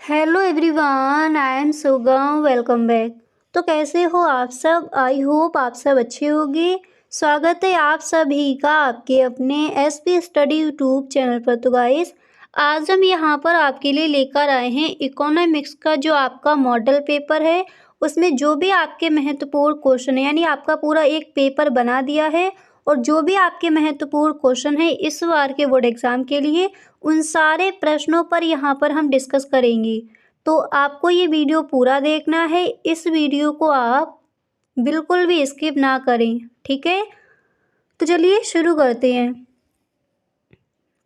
Hello everyone, I am सुगम। Welcome back. तो कैसे हो आप सब? आई होप आप सब अच्छे होंगे। स्वागत है आप सभी का आपके अपने एसपी स्टडी यूट्यूब चैनल पर। तो गाइस, आज हम यहाँ पर आपके लिए लेकर आए हैं इकोनॉमिक्स का जो आपका मॉडल पेपर है, उसमें जो भी आपके महत्वपूर्ण क्वेश्चन है, यानी आपका पूरा एक पेपर बना दिया है और जो भी आपके महत्वपूर्ण क्वेश्चन है इस बार के बोर्ड एग्जाम के लिए, उन सारे प्रश्नों पर यहाँ पर हम डिस्कस करेंगे। तो आपको ये वीडियो पूरा देखना है, इस वीडियो को आप बिल्कुल भी स्किप ना करें, ठीक है। तो चलिए शुरू करते हैं।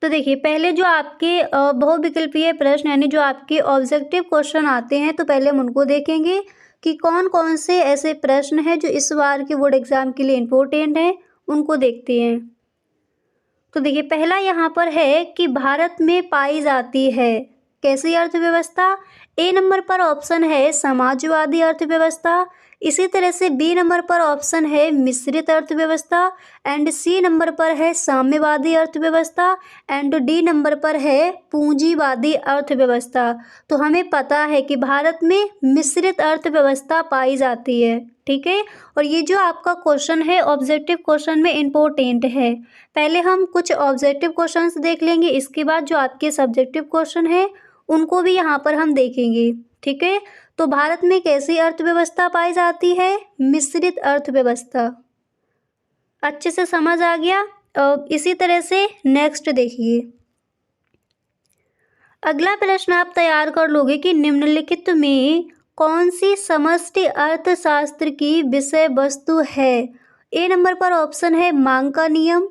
तो देखिए, पहले जो आपके बहुविकल्पीय प्रश्न यानी जो आपके ऑब्जेक्टिव क्वेश्चन आते हैं, तो पहले हम उनको देखेंगे कि कौन कौन से ऐसे प्रश्न हैं जो इस बार के बोर्ड एग्जाम के लिए इम्पोर्टेंट हैं, उनको देखते हैं। तो देखिए, पहला यहाँ पर है कि भारत में पाई जाती है कैसी अर्थव्यवस्था। ए नंबर पर ऑप्शन है समाजवादी अर्थव्यवस्था, इसी तरह से बी नंबर पर ऑप्शन है मिश्रित अर्थव्यवस्था, एंड सी नंबर पर है साम्यवादी अर्थव्यवस्था, एंड डी नंबर पर है पूंजीवादी अर्थव्यवस्था। तो हमें पता है कि भारत में मिश्रित अर्थव्यवस्था पाई जाती है, ठीक है। और ये जो आपका क्वेश्चन है ऑब्जेक्टिव क्वेश्चन में इम्पोर्टेंट है। पहले हम कुछ ऑब्जेक्टिव क्वेश्चंस देख लेंगे, इसके बाद जो आपके सब्जेक्टिव क्वेश्चन है उनको भी यहाँ पर हम देखेंगे, ठीक है। तो भारत में कैसी अर्थव्यवस्था पाई जाती है? मिश्रित अर्थव्यवस्था। अच्छे से समझ आ गया। इसी तरह से नेक्स्ट देखिए, अगला प्रश्न आप तैयार कर लोगे कि निम्नलिखित में कौन सी समष्टि अर्थशास्त्र की विषय वस्तु है। ए नंबर पर ऑप्शन है मांग का नियम,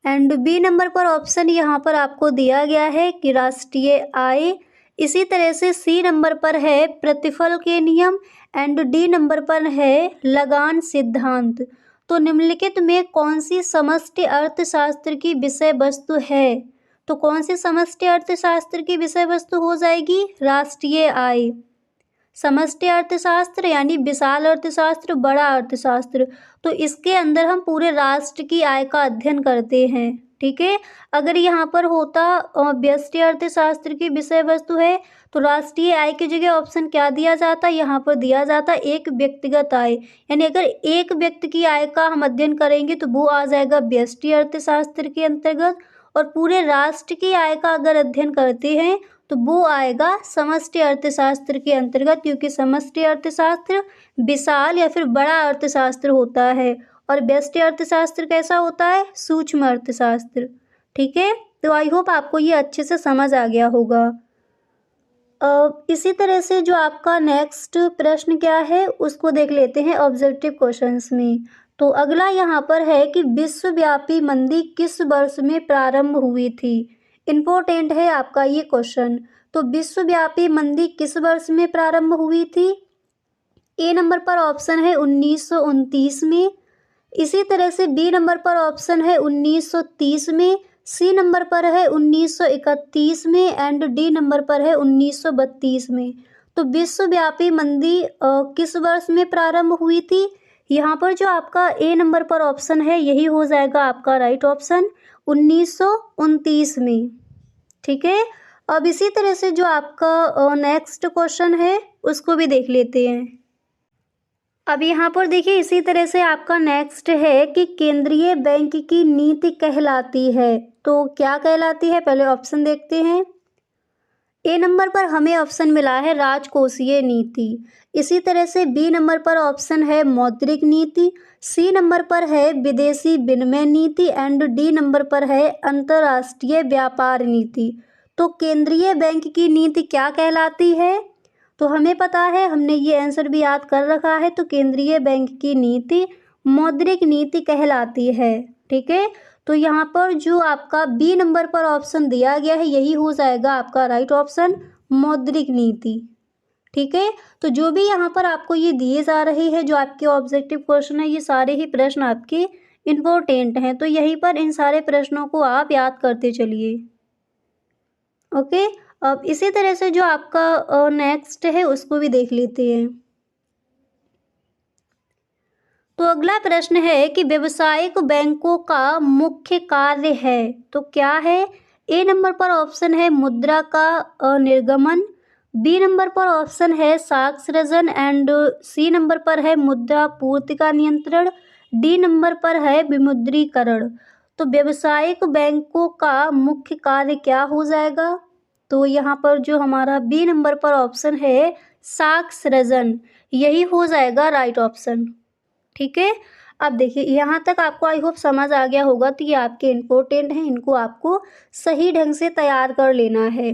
एंड बी नंबर पर ऑप्शन यहाँ पर आपको दिया गया है कि राष्ट्रीय आय, इसी तरह से सी नंबर पर है प्रतिफल के नियम, एंड डी नंबर पर है लगान सिद्धांत। तो निम्नलिखित में कौन सी समष्टि अर्थशास्त्र की विषय वस्तु है? तो कौन सी समष्टि अर्थशास्त्र की विषय वस्तु हो जाएगी? राष्ट्रीय आय। समष्टि अर्थशास्त्र यानी विशाल अर्थशास्त्र, बड़ा अर्थशास्त्र। तो इसके अंदर हम पूरे राष्ट्र की आय का अध्ययन करते हैं, ठीक है। अगर यहाँ पर होता व्यष्टि अर्थशास्त्र की विषय वस्तु है, तो राष्ट्रीय आय की जगह ऑप्शन क्या दिया जाता? यहाँ पर दिया जाता एक व्यक्तिगत आय, यानी अगर एक व्यक्ति की आय का हम अध्ययन करेंगे तो वो आ जाएगा व्यष्टि अर्थशास्त्र के अंतर्गत, और पूरे राष्ट्र की आय का अगर अध्ययन करते हैं तो वो आएगा समष्टि अर्थशास्त्र के अंतर्गत, क्योंकि समष्टि अर्थशास्त्र विशाल या फिर बड़ा अर्थशास्त्र होता है और व्यष्टि अर्थशास्त्र कैसा होता है? सूक्ष्म अर्थशास्त्र, ठीक है। तो आई होप आपको ये अच्छे से समझ आ गया होगा। इसी तरह से जो आपका नेक्स्ट प्रश्न क्या है उसको देख लेते हैं ऑब्जेक्टिव क्वेश्चंस में। तो अगला यहाँ पर है कि विश्वव्यापी मंदी किस वर्ष में प्रारंभ हुई थी। इम्पोर्टेंट है आपका ये क्वेश्चन। तो विश्वव्यापी मंदी किस वर्ष में प्रारंभ हुई थी? ए नंबर पर ऑप्शन है 1929 में, इसी तरह से बी नंबर पर ऑप्शन है 1930 में, सी नंबर पर है 1931 में, एंड डी नंबर पर है 1932 में। तो विश्वव्यापी मंदी किस वर्ष में प्रारंभ हुई थी? यहाँ पर जो आपका ए नंबर पर ऑप्शन है यही हो जाएगा आपका राइट ऑप्शन, 1929 में, ठीक है। अब इसी तरह से जो आपका नेक्स्ट क्वेश्चन है उसको भी देख लेते हैं। अब यहाँ पर देखिए, इसी तरह से आपका नेक्स्ट है कि केंद्रीय बैंक की नीति कहलाती है। तो क्या कहलाती है? पहले ऑप्शन देखते हैं। ए नंबर पर हमें ऑप्शन मिला है राजकोषीय नीति, इसी तरह से बी नंबर पर ऑप्शन है मौद्रिक नीति, सी नंबर पर है विदेशी विनिमय नीति, एंड डी नंबर पर है अंतर्राष्ट्रीय व्यापार नीति। तो केंद्रीय बैंक की नीति क्या कहलाती है? तो हमें पता है, हमने ये आंसर भी याद कर रखा है। तो केंद्रीय बैंक की नीति मौद्रिक नीति कहलाती है, ठीक है। तो यहाँ पर जो आपका बी नंबर पर ऑप्शन दिया गया है यही हो जाएगा आपका राइट ऑप्शन, मौद्रिक नीति, ठीक है। तो जो भी यहाँ पर आपको ये दिए जा रहे हैं जो आपके ऑब्जेक्टिव क्वेश्चन है, ये सारे ही प्रश्न आपके इम्पोर्टेंट हैं। तो यहीं पर इन सारे प्रश्नों को आप याद करते चलिए, ओके। अब इसी तरह से जो आपका नेक्स्ट है उसको भी देख लेते हैं। तो अगला प्रश्न है कि व्यावसायिक बैंकों का मुख्य कार्य है, तो क्या है? ए नंबर पर ऑप्शन है मुद्रा का निर्गमन, बी नंबर पर ऑप्शन है साख सृजन एंड सी नंबर पर है मुद्रा पूर्ति का नियंत्रण, डी नंबर पर है विमुद्रीकरण। तो व्यावसायिक बैंकों का मुख्य कार्य क्या हो जाएगा? तो यहाँ पर जो हमारा बी नंबर पर ऑप्शन है साख सृजन, यही हो जाएगा राइट ऑप्शन। ठीक है, अब देखिए यहाँ तक आपको आई होप समझ आ गया होगा। तो ये आपके इम्पोर्टेंट हैं, इनको आपको सही ढंग से तैयार कर लेना है।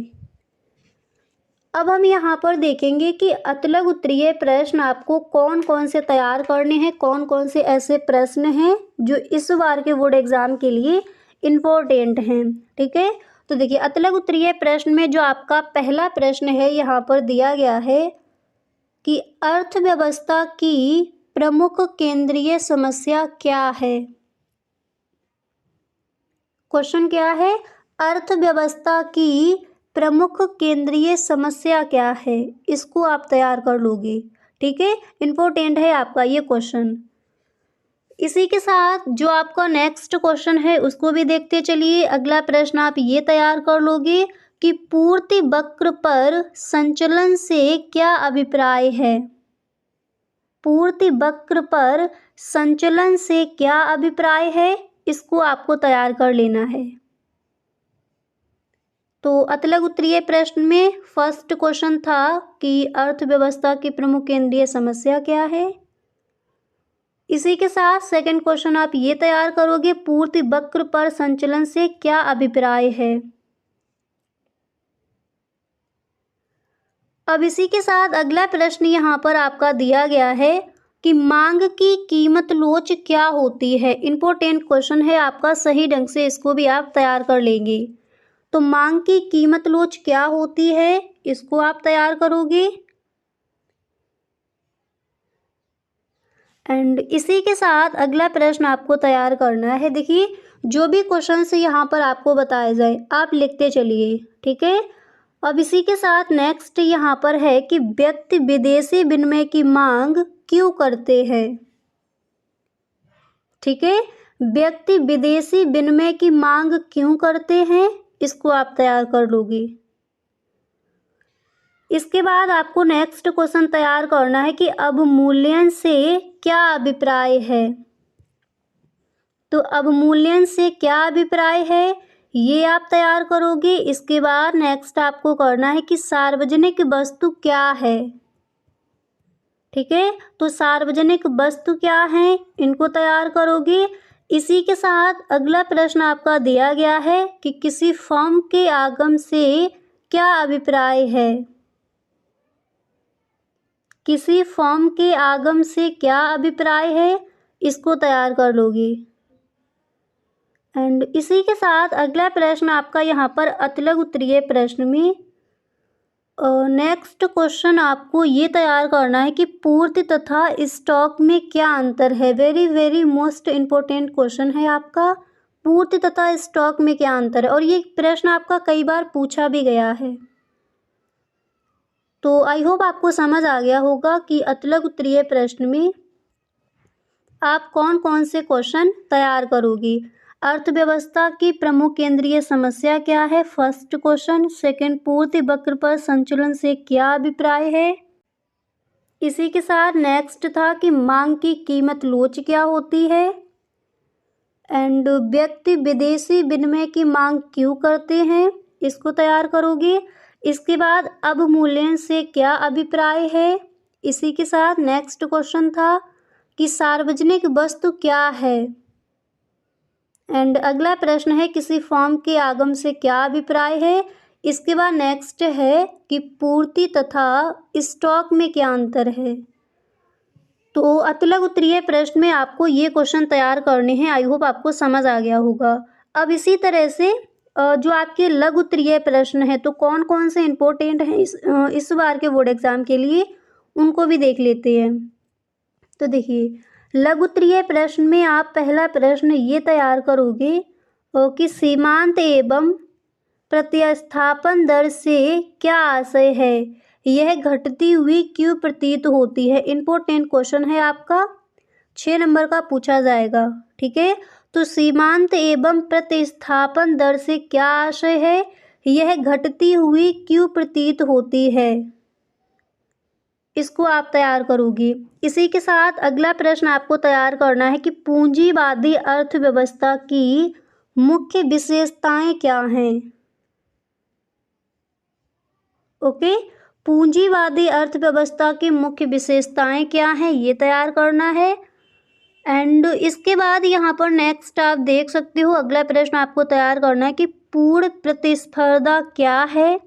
अब हम यहाँ पर देखेंगे कि अतलग उत्तरीय प्रश्न आपको कौन कौन से तैयार करने हैं, कौन कौन से ऐसे प्रश्न हैं जो इस बार के बोर्ड एग्जाम के लिए इम्पोर्टेंट हैं। ठीक है, तो देखिए अतलग उत्तरीय प्रश्न में जो आपका पहला प्रश्न है यहाँ पर दिया गया है कि अर्थव्यवस्था की प्रमुख केंद्रीय समस्या क्या है। क्वेश्चन क्या है? अर्थव्यवस्था की प्रमुख केंद्रीय समस्या क्या है, इसको आप तैयार कर लोगे। ठीक है, इम्पोर्टेंट है आपका ये क्वेश्चन। इसी के साथ जो आपका नेक्स्ट क्वेश्चन है उसको भी देखते चलिए। अगला प्रश्न आप ये तैयार कर लोगे कि पूर्ति वक्र पर संचलन से क्या अभिप्राय है। पूर्ति वक्र पर संचलन से क्या अभिप्राय है, इसको आपको तैयार कर लेना है। तो अतलग उत्तरीय प्रश्न में फर्स्ट क्वेश्चन था कि अर्थव्यवस्था की प्रमुख केंद्रीय समस्या क्या है। इसी के साथ सेकंड क्वेश्चन आप ये तैयार करोगे पूर्ति वक्र पर संचलन से क्या अभिप्राय है। अब इसी के साथ अगला प्रश्न यहाँ पर आपका दिया गया है कि मांग की कीमत लोच क्या होती है। इंपॉर्टेंट क्वेश्चन है आपका, सही ढंग से इसको भी आप तैयार कर लेंगे। तो मांग की कीमत लोच क्या होती है, इसको आप तैयार करोगे। एंड इसी के साथ अगला प्रश्न आपको तैयार करना है। देखिए जो भी क्वेश्चन यहाँ पर आपको बताए जाए आप लिखते चलिए। ठीक है, अब इसी के साथ नेक्स्ट यहाँ पर है कि व्यक्ति विदेशी विनिमय की मांग क्यों करते हैं। ठीक है, व्यक्ति विदेशी विनिमय की मांग क्यों करते हैं, इसको आप तैयार कर लोगे। इसके बाद आपको नेक्स्ट क्वेश्चन तैयार करना है कि अवमूल्यन से क्या अभिप्राय है। तो अवमूल्यन से क्या अभिप्राय है, ये आप तैयार करोगे। इसके बाद नेक्स्ट आपको करना है कि सार्वजनिक वस्तु क्या है। ठीक है, तो सार्वजनिक वस्तु क्या है, इनको तैयार करोगे। इसी के साथ अगला प्रश्न आपका दिया गया है कि किसी फर्म के आगम से क्या अभिप्राय है। किसी फर्म के आगम से क्या अभिप्राय है, इसको तैयार कर लोगे। एंड इसी के साथ अगला प्रश्न आपका यहाँ पर अतलग उत्तरीय प्रश्न में नेक्स्ट क्वेश्चन आपको ये तैयार करना है कि पूर्ति तथा स्टॉक में क्या अंतर है। Very very most important question है आपका, पूर्ति तथा स्टॉक में क्या अंतर है। और ये प्रश्न आपका कई बार पूछा भी गया है। तो आई होप आपको समझ आ गया होगा कि अतलग उत्तरीय प्रश्न में आप कौन कौन से क्वेश्चन तैयार करोगे। अर्थव्यवस्था की प्रमुख केंद्रीय समस्या क्या है, फर्स्ट क्वेश्चन। सेकंड, पूर्ति वक्र पर संचलन से क्या अभिप्राय है। इसी के साथ नेक्स्ट था कि मांग की कीमत लोच क्या होती है। एंड व्यक्ति विदेशी विनिमय की मांग क्यों करते हैं, इसको तैयार करोगे। इसके बाद अवमूल्यन से क्या अभिप्राय है। इसी के साथ नेक्स्ट क्वेश्चन था कि सार्वजनिक वस्तु क्या है। एंड अगला प्रश्न है किसी फर्म के आगम से क्या अभिप्राय है। इसके बाद नेक्स्ट है कि पूर्ति तथा स्टॉक में क्या अंतर है। तो अतलग उत्तरीय प्रश्न में आपको ये क्वेश्चन तैयार करने हैं। आई होप आपको समझ आ गया होगा। अब इसी तरह से जो आपके लघु उत्तरीय प्रश्न है तो कौन कौन से इम्पोर्टेंट हैं इस बार के बोर्ड एग्जाम के लिए, उनको भी देख लेते हैं। तो देखिए लघु उत्तरीय प्रश्न में आप पहला प्रश्न ये तैयार करोगे कि सीमांत एवं प्रतिस्थापन दर से क्या आशय है, यह घटती हुई क्यों प्रतीत होती है। इम्पोर्टेंट क्वेश्चन है आपका, 6 नंबर का पूछा जाएगा। ठीक है, तो सीमांत एवं प्रतिस्थापन दर से क्या आशय है, यह घटती हुई क्यों प्रतीत होती है? इसको आप तैयार करोगे। इसी के साथ अगला प्रश्न आपको तैयार करना है कि पूंजीवादी अर्थव्यवस्था की मुख्य विशेषताएं क्या हैं? ओके, पूंजीवादी अर्थव्यवस्था की मुख्य विशेषताएं क्या हैं, ये तैयार करना है। एंड इसके बाद यहाँ पर नेक्स्ट आप देख सकते हो, अगला प्रश्न आपको तैयार करना है कि पूर्ण प्रतिस्पर्धा क्या है?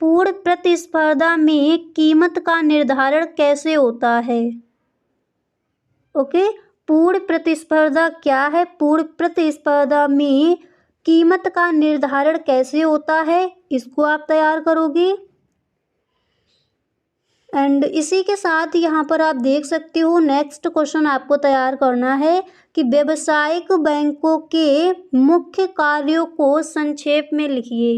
पूर्ण प्रतिस्पर्धा में कीमत का निर्धारण कैसे होता है? ओके, पूर्ण प्रतिस्पर्धा क्या है? पूर्ण प्रतिस्पर्धा में कीमत का निर्धारण कैसे होता है, इसको आप तैयार करोगे। एंड इसी के साथ यहाँ पर आप देख सकते हो नेक्स्ट क्वेश्चन आपको तैयार करना है कि व्यावसायिक बैंकों के मुख्य कार्यों को संक्षेप में लिखिए।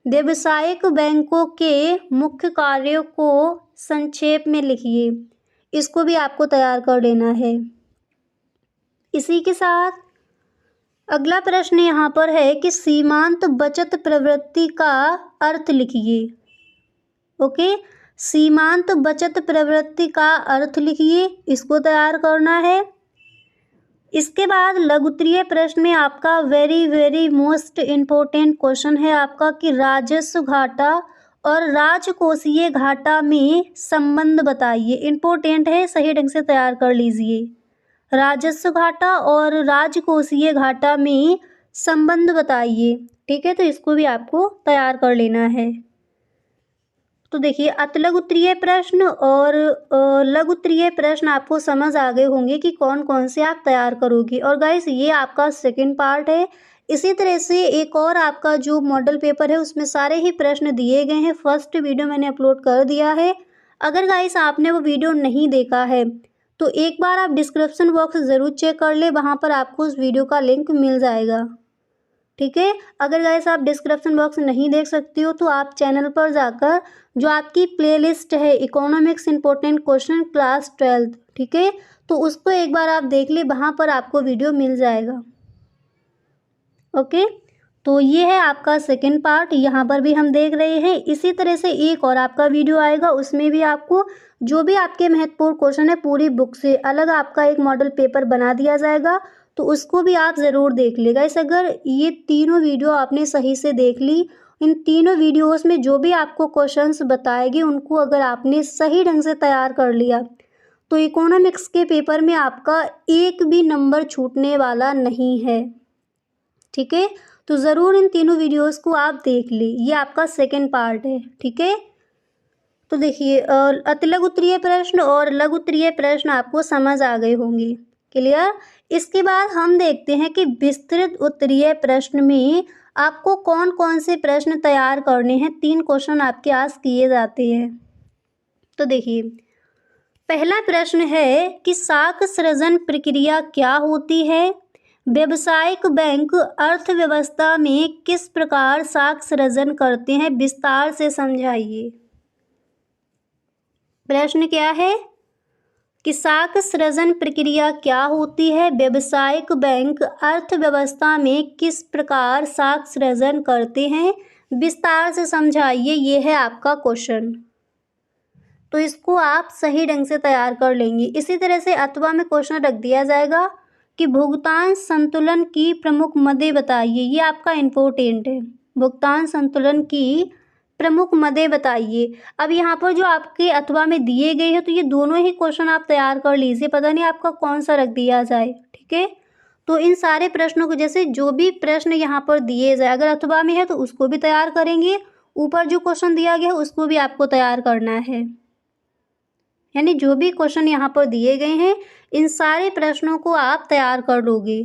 व्यावसायिक बैंकों के मुख्य कार्यों को संक्षेप में लिखिए, इसको भी आपको तैयार कर लेना है। इसी के साथ अगला प्रश्न यहाँ पर है कि सीमांत बचत प्रवृत्ति का अर्थ लिखिए। ओके, सीमांत बचत प्रवृत्ति का अर्थ लिखिए, इसको तैयार करना है। इसके बाद लघुत्तरीय प्रश्न में आपका वेरी मोस्ट इम्पोर्टेंट क्वेश्चन है आपका कि राजस्व घाटा और राजकोषीय घाटा में संबंध बताइए। इम्पोर्टेंट है, सही ढंग से तैयार कर लीजिए। राजस्व घाटा और राजकोषीय घाटा में संबंध बताइए, ठीक है, तो इसको भी आपको तैयार कर लेना है। तो देखिए, अतिलघु उत्तरीय प्रश्न और लघु उत्तरीय प्रश्न आपको समझ आ गए होंगे कि कौन कौन से आप तैयार करोगे। और गाइस, ये आपका सेकंड पार्ट है। इसी तरह से एक और आपका जो मॉडल पेपर है उसमें सारे ही प्रश्न दिए गए हैं। फर्स्ट वीडियो मैंने अपलोड कर दिया है। अगर गाइस आपने वो वीडियो नहीं देखा है तो एक बार आप डिस्क्रिप्शन बॉक्स ज़रूर चेक कर ले, वहाँ पर आपको उस वीडियो का लिंक मिल जाएगा, ठीक है। अगर गाइस आप डिस्क्रिप्शन बॉक्स नहीं देख सकते हो तो आप चैनल पर जाकर जो आपकी प्लेलिस्ट है economics important question class 12th, ठीक है, तो उसको एक बार आप देख ले, वहाँ पर आपको वीडियो मिल जाएगा। ओके, तो ये है आपका सेकंड पार्ट, यहाँ पर भी हम देख रहे हैं। इसी तरह से एक और आपका वीडियो आएगा, उसमें भी आपको जो भी आपके महत्वपूर्ण क्वेश्चन है पूरी बुक से अलग आपका एक मॉडल पेपर बना दिया जाएगा, तो उसको भी आप ज़रूर देख लेगा। इस अगर ये तीनों वीडियो आपने सही से देख ली, इन तीनों वीडियोस में जो भी आपको क्वेश्चंस बताएगी उनको अगर आपने सही ढंग से तैयार कर लिया तो इकोनॉमिक्स के पेपर में आपका एक भी नंबर छूटने वाला नहीं है, ठीक है। तो ज़रूर इन तीनों वीडियोस को आप देख ले, ये आपका सेकंड पार्ट है, ठीक है। तो देखिए, अतिलघु उत्तरीय प्रश्न और लघु उत्तरीय प्रश्न आपको समझ आ गए होंगे, क्लियर। इसके बाद हम देखते हैं कि विस्तृत उत्तरीय प्रश्न में आपको कौन कौन से प्रश्न तैयार करने हैं। 3 क्वेश्चन आपके आस किए जाते हैं। तो देखिए, पहला प्रश्न है कि साख सृजन प्रक्रिया क्या होती है? व्यावसायिक बैंक अर्थव्यवस्था में किस प्रकार साख सृजन करते हैं, विस्तार से समझाइए। प्रश्न क्या है कि साख सृजन प्रक्रिया क्या होती है? व्यावसायिक बैंक अर्थव्यवस्था में किस प्रकार साख सृजन करते हैं, विस्तार से समझाइए। ये है आपका क्वेश्चन, तो इसको आप सही ढंग से तैयार कर लेंगे। इसी तरह से अथवा में क्वेश्चन रख दिया जाएगा कि भुगतान संतुलन की प्रमुख मदें बताइए। ये आपका इम्पोर्टेंट है, भुगतान संतुलन की प्रमुख मदें बताइए। अब यहाँ पर जो आपके अथवा में दिए गए हैं तो ये दोनों ही क्वेश्चन आप तैयार कर लीजिए, पता नहीं आपका कौन सा रख दिया जाए, ठीक है। तो इन सारे प्रश्नों को, जैसे जो भी प्रश्न यहाँ पर दिए जाए, अगर अथवा में है तो उसको भी तैयार करेंगे, ऊपर जो क्वेश्चन दिया गया है उसको भी आपको तैयार करना है। यानी जो भी क्वेश्चन यहाँ पर दिए गए हैं इन सारे प्रश्नों को आप तैयार कर लोगे।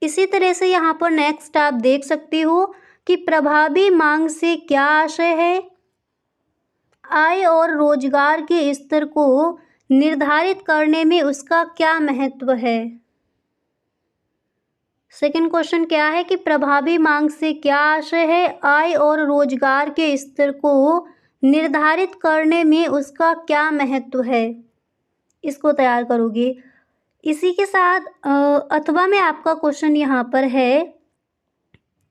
इसी तरह से यहाँ पर नेक्स्ट आप देख सकते हो कि प्रभावी मांग से क्या आशय है? आय और रोजगार के स्तर को निर्धारित करने में उसका क्या महत्व है? सेकंड क्वेश्चन क्या है कि प्रभावी मांग से क्या आशय है? आय और रोजगार के स्तर को निर्धारित करने में उसका क्या महत्व है, इसको तैयार करोगे। इसी के साथ अथवा में आपका क्वेश्चन यहाँ पर है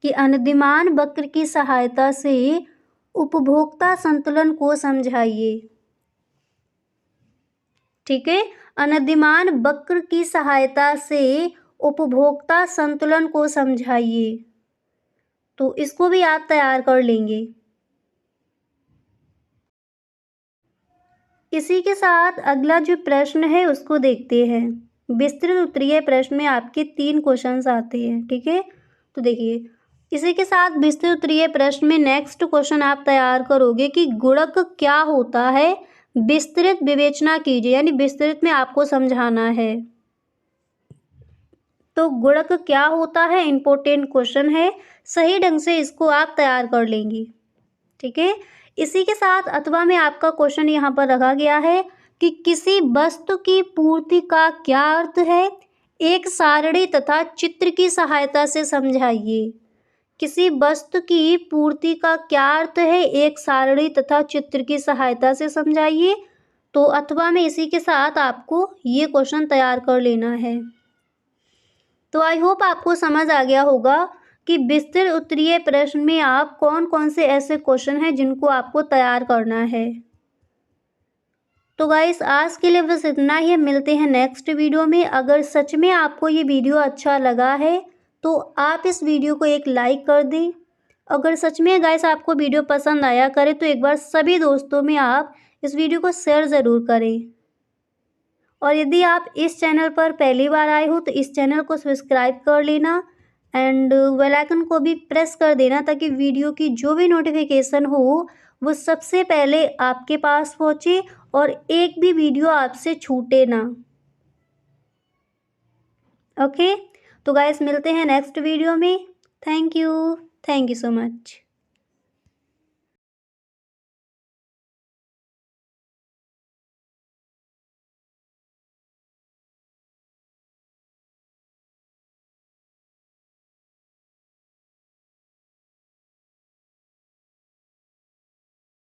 कि अनुदिमान वक्र की सहायता से उपभोक्ता संतुलन को समझाइए। ठीक है, अनुदिमान वक्र की सहायता से उपभोक्ता संतुलन को समझाइए। तो इसको भी आप तैयार कर लेंगे। इसी के साथ अगला जो प्रश्न है उसको देखते हैं। विस्तृत उत्तरीय प्रश्न में आपके 3 क्वेश्चंस आते हैं। ठीक है, तो देखिए इसी के साथ विस्तृत उत्तरीय प्रश्न में नेक्स्ट क्वेश्चन आप तैयार करोगे कि गुणक क्या होता है, विस्तृत विवेचना कीजिए, यानी विस्तृत में आपको समझाना है। तो गुणक क्या होता है, इंपॉर्टेंट क्वेश्चन है, सही ढंग से इसको आप तैयार कर लेंगी। ठीक है, इसी के साथ अथवा में आपका क्वेश्चन यहाँ पर रखा गया है कि किसी वस्तु की पूर्ति का क्या अर्थ है, एक सारणी तथा चित्र की सहायता से समझाइए। किसी वस्तु की पूर्ति का क्या अर्थ है, एक सारणी तथा चित्र की सहायता से समझाइए। तो अथवा में इसी के साथ आपको ये क्वेश्चन तैयार कर लेना है। तो आई होप आपको समझ आ गया होगा कि विस्तृत उत्तरीय प्रश्न में आप कौन कौन से ऐसे क्वेश्चन हैं जिनको आपको तैयार करना है। तो गाइस आज के लिए बस इतना ही, मिलते हैं नेक्स्ट वीडियो में। अगर सच में आपको ये वीडियो अच्छा लगा है तो आप इस वीडियो को एक लाइक कर दें। अगर सच में गाइस आपको वीडियो पसंद आया करे तो एक बार सभी दोस्तों में आप इस वीडियो को शेयर ज़रूर करें। और यदि आप इस चैनल पर पहली बार आए हो तो इस चैनल को सब्सक्राइब कर लेना एंड बेल आइकन को भी प्रेस कर देना, ताकि वीडियो की जो भी नोटिफिकेशन हो वो सबसे पहले आपके पास पहुँचे और एक भी वीडियो आपसे छूटे ना। ओके, तो गाइस मिलते हैं नेक्स्ट वीडियो में। Thank you so much.